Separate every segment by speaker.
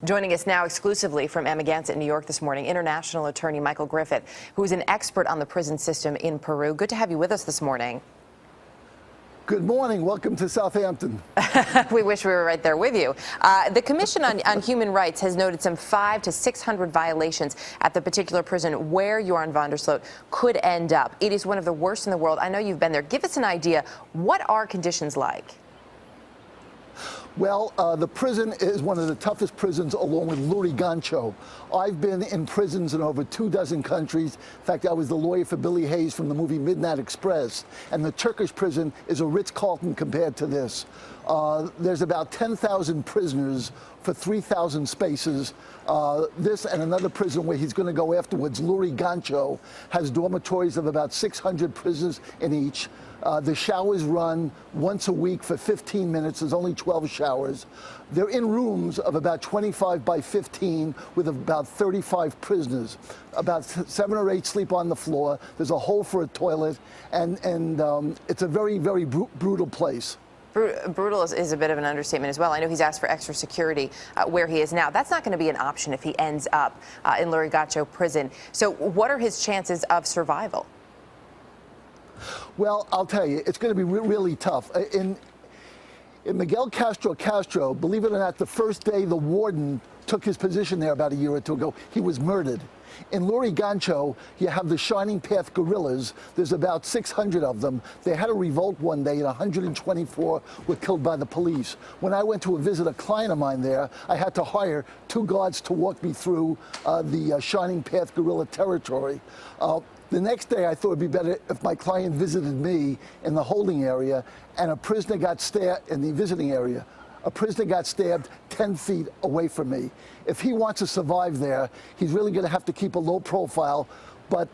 Speaker 1: Joining us now exclusively from Amagansett, New York this morning, international attorney Michael Griffith, who is an expert on the prison system in Peru. Good to have you with us this morning.
Speaker 2: Good morning. Welcome to Southampton.
Speaker 1: We wish we were right there with you. The Commission on Human Rights has noted some 500 to 600 violations at the particular prison where Joran Van Der Sloot could end up. It is one of the worst in the world. I know you've been there. Give us an idea. What are conditions like?
Speaker 2: Well, the prison is one of the toughest prisons along with Lurigancho. I've been in prisons in over 24 countries. In fact, I was the lawyer for Billy Hayes from the movie Midnight Express. And the Turkish prison is a Ritz-Carlton compared to this. There's about 10,000 prisoners for 3,000 spaces. This and another prison where he's going to go afterwards, Lurigancho, has dormitories of about 600 prisoners in each. The showers run once a week for 15 minutes. There's only 12 showers. They're in rooms of about 25 by 15 with about 35 prisoners. About 7 or 8 sleep on the floor. There's a hole for a toilet, and it's a very, very brutal place.
Speaker 1: Brutal is a bit of an understatement as well. I know he's asked for extra security where he is now. That's not going to be an option if he ends up in Lurigancho prison. So what are his chances of survival?
Speaker 2: Well, I'll tell you, it's going to be really tough. In Miguel Castro, believe it or not, the first day the warden took his position there about a year or two ago, he was murdered. In Lurigancho, you have the Shining Path guerrillas. There's about 600 of them. They had a revolt one day, and 124 were killed by the police. When I went to visit a client of mine there, I had to hire 2 guards to walk me through the Shining Path guerrilla territory. The next day, I thought it'd be better if my client visited me in the holding area, and a prisoner got stabbed in the visiting area. A prisoner got stabbed 10 feet away from me. If he wants to survive there, he's really going to have to keep a low profile. But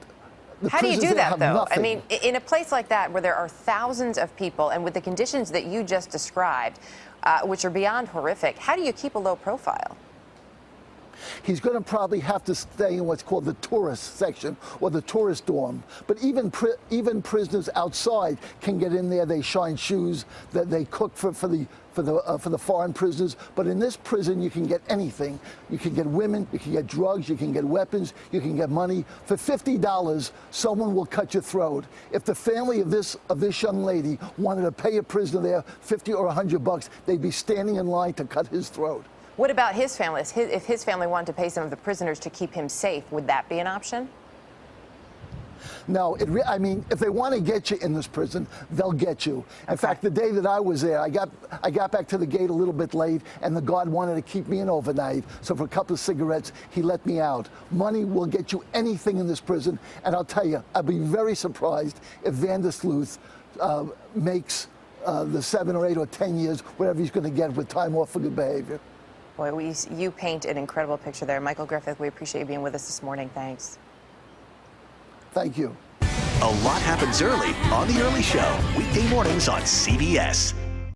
Speaker 1: how do you do that, though? I mean, in a place like that where there are thousands of people and with the conditions that you just described, which are beyond horrific, how do you keep a low profile?
Speaker 2: He's going to probably have to stay in what's called the tourist section or the tourist dorm. But even prisoners outside can get in there. They shine shoes. That they cook for the foreign prisoners. But in this prison, you can get anything. You can get women. You can get drugs. You can get weapons. You can get money. For $50, someone will cut your throat. If the family of this young lady wanted to pay a prisoner there $50 or $100, they'd be standing in line to cut his throat.
Speaker 1: What about his family? If his family wanted to pay some of the prisoners to keep him safe, would that be an option?
Speaker 2: No, I mean, if they want to get you in this prison, they'll get you. In fact, the day that I was there, I got back to the gate a little bit late, and the guard wanted to keep me in overnight. So for a couple of cigarettes, he let me out. Money will get you anything in this prison, and I'll tell you, I'd be very surprised if Van Der Sloot makes the 7 or 8 or 10 years, whatever he's going to get with time off for good behavior.
Speaker 1: Boy, you paint an incredible picture there. Michael Griffith, we appreciate you being with us this morning. Thanks.
Speaker 2: Thank you.
Speaker 3: A lot happens early on The Early Show, weekday mornings on CBS.